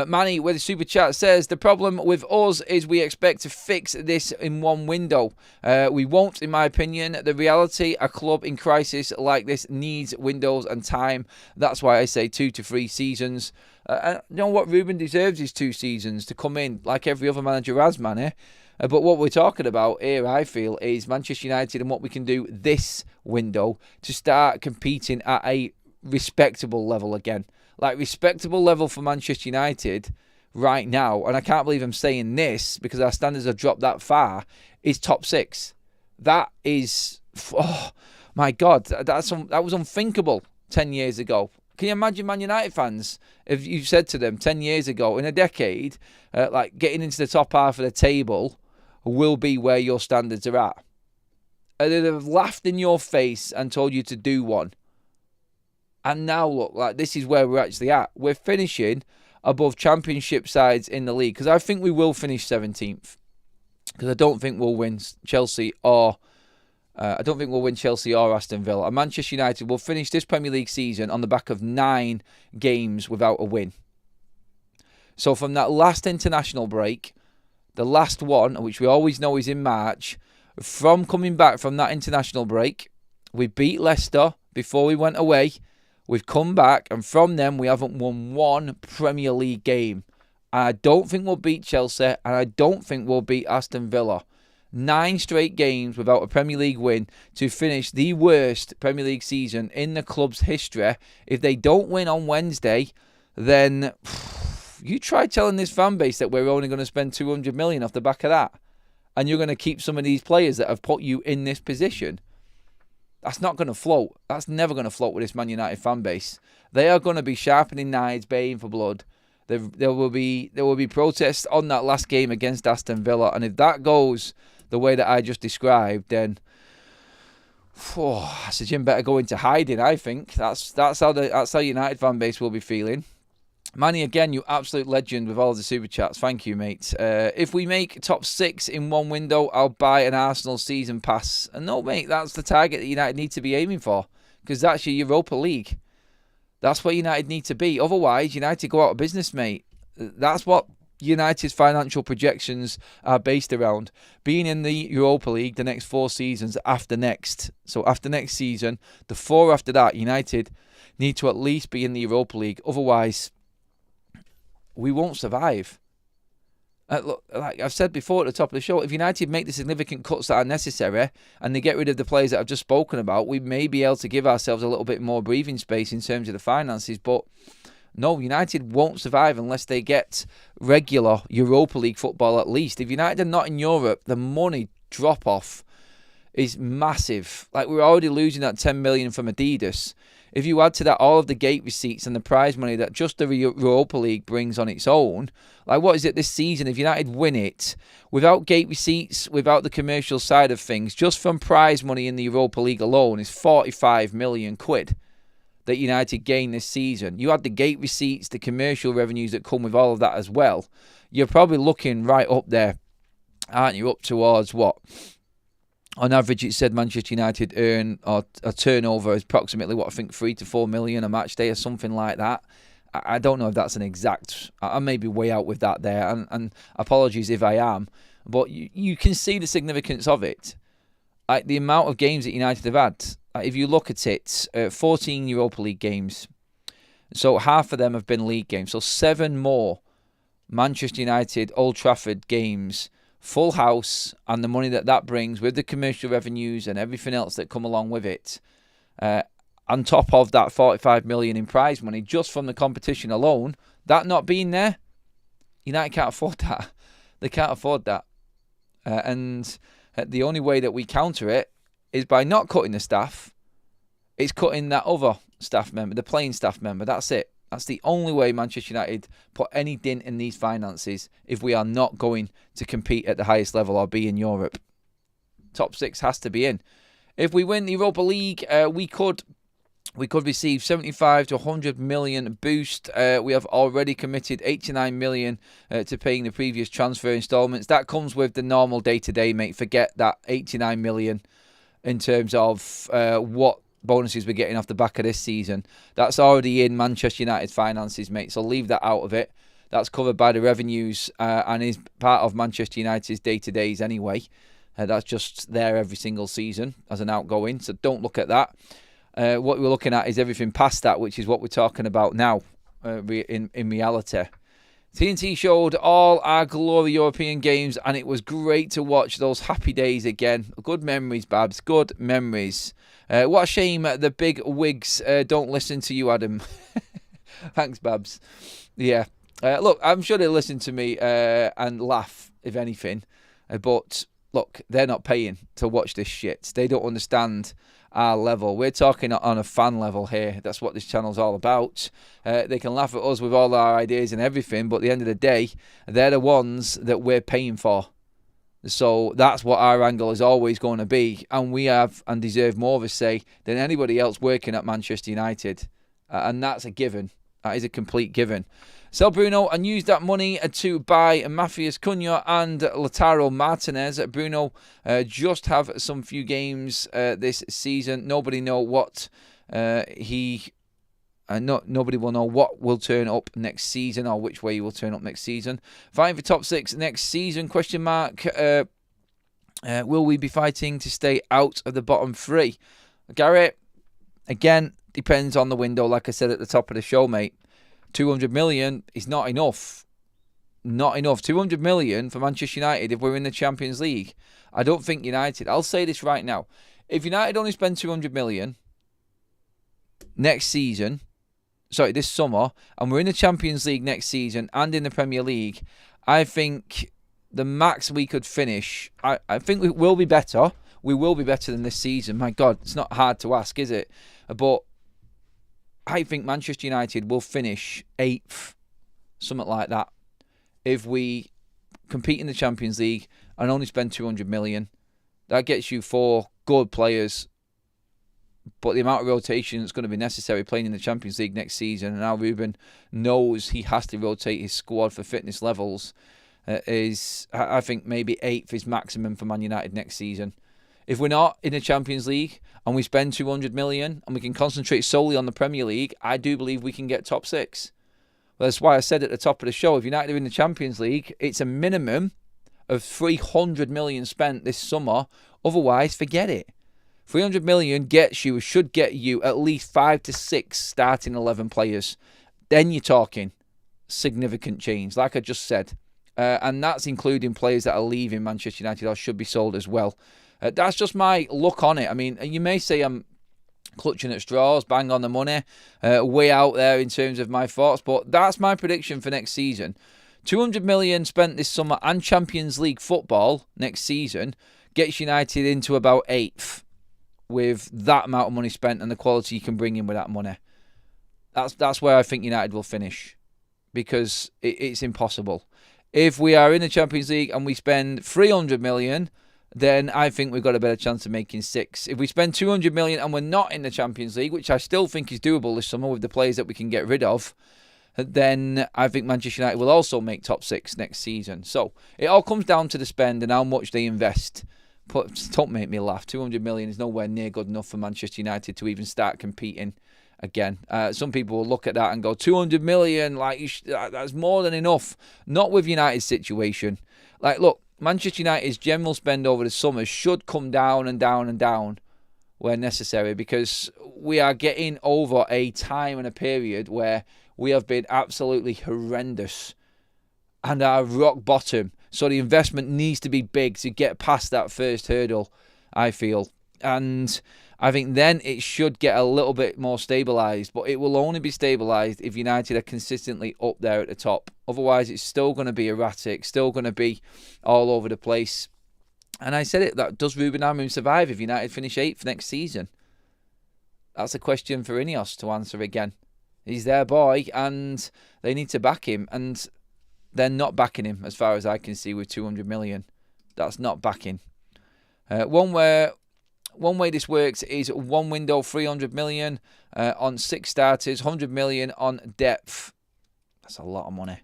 Manny with a super chat says, the problem with us is we expect to fix this in one window. We won't, in my opinion. The reality, a club in crisis like this needs windows and time. That's why I say 2 to 3 seasons. You know what? Ruben deserves his 2 seasons to come in like every other manager has, Manny. But what we're talking about here, I feel, is Manchester United and what we can do this window to start competing at a respectable level again. Like, respectable level for Manchester United right now, and I can't believe I'm saying this because our standards have dropped that far, is top 6. That is, oh my God, that was unthinkable 10 years ago. Can you imagine Man United fans if you said to them 10 years ago, in a decade, like getting into the top half of the table will be where your standards are at? And they'd have laughed in your face and told you to do one. And now look, like, this is where we're actually at. We're finishing above championship sides in the league, because I think we will finish 17th. Because I don't think we'll win Chelsea or Aston Villa. And Manchester United will finish this Premier League season on the back of 9 games without a win. So from that last international break, the last one, which we always know is in March, from coming back from that international break, we beat Leicester before we went away. We've come back, and from them, we haven't won one Premier League game. And I don't think we'll beat Chelsea, and I don't think we'll beat Aston Villa. 9 straight games without a Premier League win to finish the worst Premier League season in the club's history. If they don't win on Wednesday, then you try telling this fan base that we're only going to spend 200 million off the back of that, and you're going to keep some of these players that have put you in this position. That's not going to float. That's never going to float with this Man United fan base. They are going to be sharpening knives, baying for blood. There will be protests on that last game against Aston Villa, and if that goes the way that I just described, then Sir Jim better go into hiding. I think that's how United fan base will be feeling. Manny, again, you absolute legend with all of the super chats. Thank you, mate. If we make top 6 in one window, I'll buy an Arsenal season pass. And no, mate, that's the target that United need to be aiming for, because that's your Europa League. That's where United need to be. Otherwise, United go out of business, mate. That's what United's financial projections are based around. Being in the Europa League the next 4 seasons after next. So after next season, the 4 after that, United need to at least be in the Europa League. Otherwise, we won't survive. Look, like I've said before at the top of the show, if United make the significant cuts that are necessary and they get rid of the players that I've just spoken about, we may be able to give ourselves a little bit more breathing space in terms of the finances. But no, United won't survive unless they get regular Europa League football at least. If United are not in Europe, the money drop-off is massive. Like, we're already losing that 10 million from Adidas. If you add to that all of the gate receipts and the prize money that just the Europa League brings on its own, like, what is it this season? If United win it, without gate receipts, without the commercial side of things, just from prize money in the Europa League alone is 45 million quid that United gain this season. You add the gate receipts, the commercial revenues that come with all of that as well, you're probably looking right up there, aren't you? Up towards what? On average, it said Manchester United earn or a turnover is approximately, what, I think 3 to 4 million a match day or something like that. I don't know if that's an exact. I may be way out with that there, and apologies if I am. But you can see the significance of it. Like, the amount of games that United have had. If you look at it, 14 Europa League games. So half of them have been league games. So 7 more Manchester United Old Trafford games, full house, and the money that brings with the commercial revenues and everything else that come along with it. On top of that 45 million in prize money just from the competition alone, that not being there, United can't afford that. They can't afford that. And the only way that we counter it is by not cutting the staff. It's cutting that other staff member, the playing staff member. That's it. That's the only way Manchester United put any dent in these finances if we are not going to compete at the highest level or be in Europe. Top 6 has to be in. If we win the Europa League, we could receive 75 to 100 million boost. We have already committed 89 million to paying the previous transfer instalments. That comes with the normal day-to-day, mate. Forget that 89 million in terms of what bonuses we're getting off the back of this season. That's already in Manchester United's finances, mate. So leave that out of it. That's covered by the revenues and is part of Manchester United's day-to-days anyway. That's just there every single season as an outgoing. So don't look at that. What we're looking at is everything past that, which is what we're talking about now in reality. TNT showed all our glory European games, and it was great to watch those happy days again. Good memories, Babs. Good memories. What a shame the big wigs don't listen to you, Adam. Thanks, Babs. Yeah. Look, I'm sure they listen to me and laugh, if anything. But, look, they're not paying to watch this shit. They don't understand our level. We're talking on a fan level here. That's what this channel's all about. They can laugh at us with all our ideas and everything, but at the end of the day, they're the ones that we're paying for. So that's what our angle is always going to be. And we have and deserve more of a say than anybody else working at Manchester United. And that's a given. That is a complete given. Sell Bruno and use that money to buy Matthias Cunha and Lautaro Martinez. Bruno just have some few games this season. Nobody know what nobody will know what will turn up next season or which way he will turn up next season. Fighting for top 6 next season? Question mark. Will we be fighting to stay out of the bottom 3? Garrett, again, depends on the window. Like I said at the top of the show, mate. 200 million is not enough. Not enough. 200 million for Manchester United if we're in the Champions League. I don't think United... I'll say this right now. If United only spend 200 million next season... Sorry, this summer, and we're in the Champions League next season and in the Premier League, I think the max we could finish... I think we will be better. We will be better than this season. My God, it's not hard to ask, is it? But... I think Manchester United will finish 8th, something like that, if we compete in the Champions League and only spend 200 million. That gets you 4 good players, but the amount of rotation that's going to be necessary playing in the Champions League next season, and now Ruben knows he has to rotate his squad for fitness levels, is, I think, maybe 8th is maximum for Man United next season. If we're not in the Champions League and we spend 200 million and we can concentrate solely on the Premier League, I do believe we can get top 6. Well, that's why I said at the top of the show, if United are in the Champions League, it's a minimum of 300 million spent this summer. Otherwise, forget it. 300 million should get you at least 5 to 6 starting 11 players. Then you're talking significant change, like I just said. And that's including players that are leaving Manchester United or should be sold as well. That's just my look on it. I mean, you may say I'm clutching at straws, bang on the money, way out there in terms of my thoughts, but that's my prediction for next season. 200 million spent this summer and Champions League football next season gets United into about 8th with that amount of money spent and the quality you can bring in with that money. That's where I think United will finish, because it's impossible. If we are in the Champions League and we spend 300 million, then I think we've got a better chance of making 6th. If we spend 200 million and we're not in the Champions League, which I still think is doable this summer with the players that we can get rid of, then I think Manchester United will also make top 6 next season. So it all comes down to the spend and how much they invest. But don't make me laugh. 200 million is nowhere near good enough for Manchester United to even start competing again. Some people will look at that and go, 200 million, that's more than enough. Not with United's situation. Look, Manchester United's general spend over the summer should come down and down and down where necessary, because we are getting over a time and a period where we have been absolutely horrendous and are rock bottom. So the investment needs to be big to get past that first hurdle, I feel. And I think then it should get a little bit more stabilised, but it will only be stabilised if United are consistently up there at the top. Otherwise, it's still going to be erratic, still going to be all over the place. And I said it, that does Ruben Amorim survive if United finish 8th next season? That's a question for Ineos to answer again. He's their boy and they need to back him, and they're not backing him as far as I can see with 200 million. That's not backing. One way this works is one window, 300 million on 6 starters, 100 million on depth. That's a lot of money.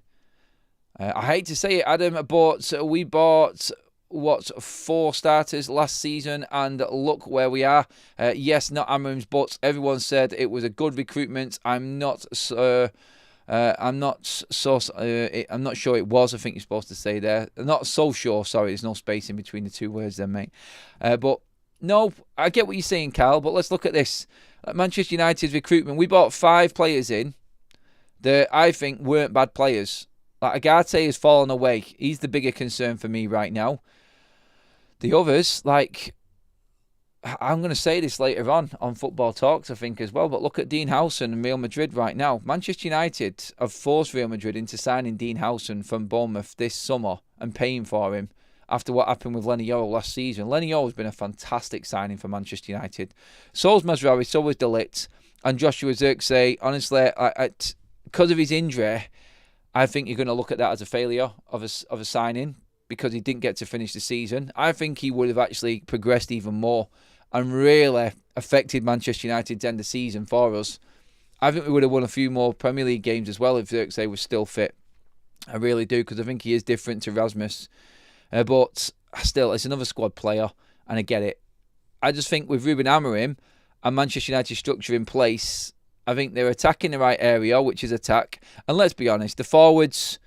I hate to say it, Adam, but we bought 4 starters last season, and look where we are. Yes, not Amram's, but everyone said it was a good recruitment. I'm not sure it was. I think you're supposed to say there. Not so sure. Sorry, there's no space in between the two words there, mate. But no, I get what you're saying, Carl. But let's look at this. Manchester United's recruitment. We bought 5 players in that I think weren't bad players. Like Agate has fallen away. He's the bigger concern for me right now. The others, like, I'm going to say this later on Football Talks, I think, as well, but look at Dean Howson and Real Madrid right now. Manchester United have forced Real Madrid into signing Dean Howson from Bournemouth this summer and paying for him after what happened with Lenny Yoro last season. Lenny Yoro has been a fantastic signing for Manchester United. So's Mazraoui, so was De Ligt, and Joshua Zirkzee. Honestly, because of his injury, I think you're going to look at that as a failure of a signing because he didn't get to finish the season. I think he would have actually progressed even more and really affected Manchester United's end of season for us. I think we would have won a few more Premier League games as well if Zirkzee was still fit. I really do, because I think he is different to Rasmus. But still, it's another squad player, and I get it. I just think with Ruben Amorim and Manchester United's structure in place, I think they're attacking the right area, which is attack. And let's be honest, the forwards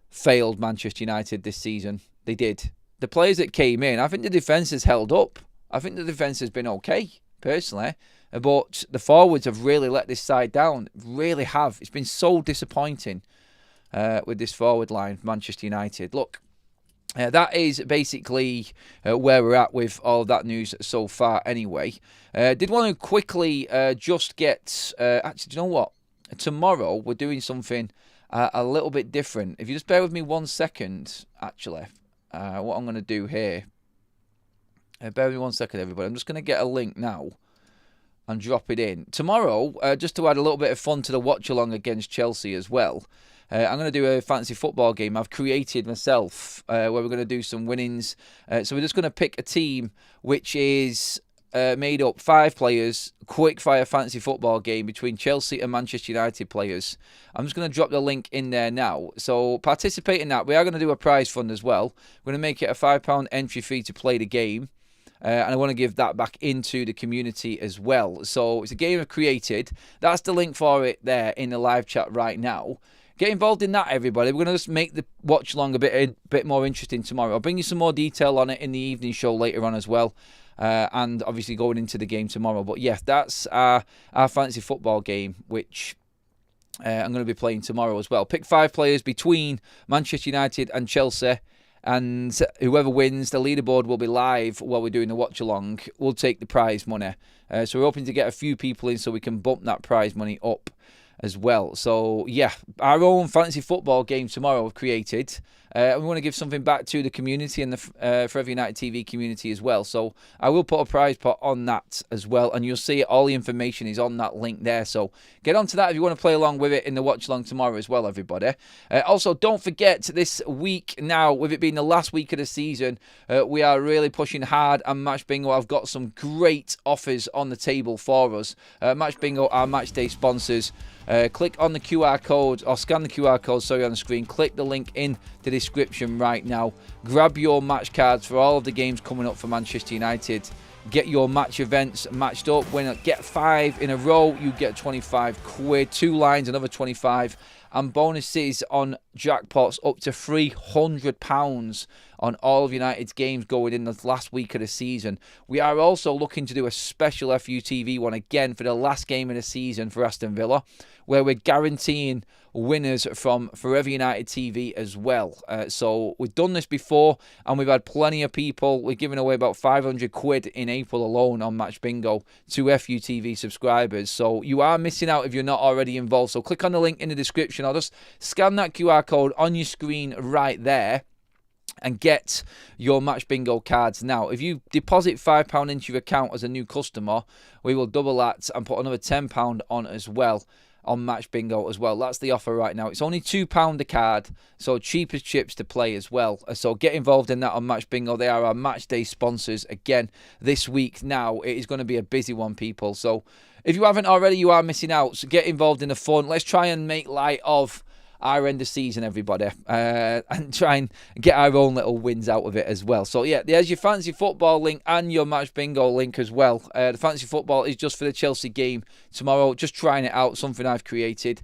failed Manchester United this season. They did. The players that came in, I think the defence has held up. I think the defence has been okay, personally. But the forwards have really let this side down. Really have. It's been so disappointing with this forward line for Manchester United. Look, that is basically where we're at with all of that news so far anyway. Did want to quickly just get... actually, do you know what? Tomorrow we're doing something a little bit different. If you just bear with me 1 second, actually, what I'm going to do here... bear with me 1 second, everybody. I'm just going to get a link now and drop it in. Tomorrow, just to add a little bit of fun to the watch-along against Chelsea as well, I'm going to do a fantasy football game I've created myself where we're going to do some winnings. So we're just going to pick a team which is made up 5 players, quick-fire fantasy football game between Chelsea and Manchester United players. I'm just going to drop the link in there now. So participate in that. We are going to do a prize fund as well. We're going to make it a £5 entry fee to play the game. And I want to give that back into the community as well. So it's a game I've created. That's the link for it there in the live chat right now. Get involved in that, everybody. We're going to just make the watch along a bit more interesting tomorrow. I'll bring you some more detail on it in the evening show later on as well. And obviously going into the game tomorrow. But yeah, that's our fantasy football game, which I'm going to be playing tomorrow as well. Pick 5 players between Manchester United and Chelsea. And whoever wins, the leaderboard will be live while we're doing the watch-along. We'll take the prize money. So we're hoping to get a few people in so we can bump that prize money up as well. So, yeah, our own fantasy football game tomorrow we've created. We want to give something back to the community and the Forever United TV community as well. So I will put a prize pot on that as well. And you'll see all the information is on that link there. So get onto that if you want to play along with it in the watch along tomorrow as well, everybody. Also, don't forget this week now, with it being the last week of the season, we are really pushing hard. And Match Bingo, I've got some great offers on the table for us. Match Bingo, our match day sponsors. Click on the QR code, or scan the QR code, on the screen. Click the link in the description right now. Grab your match cards for all of the games coming up for Manchester United. Get your match events matched up. When get 5 in a row, you get 25 quid. 2 lines, another 25. And bonuses on jackpots up to £300 on all of United's games going in the last week of the season. We are also looking to do a special FUTV one again for the last game of the season for Aston Villa, where we're guaranteeing winners from Forever United TV as well. So we've done this before and we've had plenty of people. We're giving away about 500 quid in April alone on Match Bingo to FUTV subscribers. So you are missing out if you're not already involved. So click on the link in the description. I'll just scan that QR code on your screen right there and get your Match Bingo cards now. If you deposit £5 into your account as a new customer, we will double that and put another £10 on as well on Match Bingo as well. That's the offer right now. It's only £2 a card, so cheap as chips to play as well. So get involved in that on Match Bingo. They are our match day sponsors again this week. Now it is going to be a busy one, people. So if you haven't already, you are missing out. So get involved in the fun. Let's try and make light of our end of season, everybody, and try and get our own little wins out of it as well. So yeah, there's your fantasy football link and your match bingo link as well. The fantasy football is just for the Chelsea game tomorrow. Just trying it out, something I've created.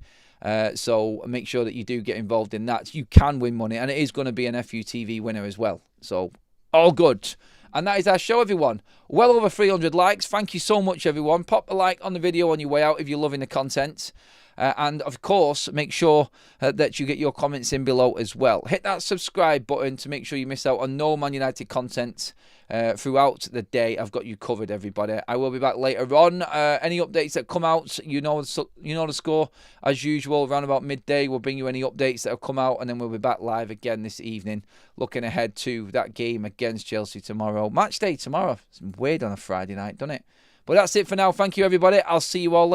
So make sure that you do get involved in that. You can win money, and it is going to be an FUTV winner as well. So all good. And that is our show, everyone. Well over 300 likes. Thank you so much, everyone. Pop a like on the video on your way out if you're loving the content. And, of course, make sure that you get your comments in below as well. Hit that subscribe button to make sure you miss out on no Man United content throughout the day. I've got you covered, everybody. I will be back later on. Any updates that come out, you know the score. As usual, around about midday, we'll bring you any updates that have come out, and then we'll be back live again this evening, looking ahead to that game against Chelsea tomorrow. Match day tomorrow. It's weird on a Friday night, doesn't it? But that's it for now. Thank you, everybody. I'll see you all later.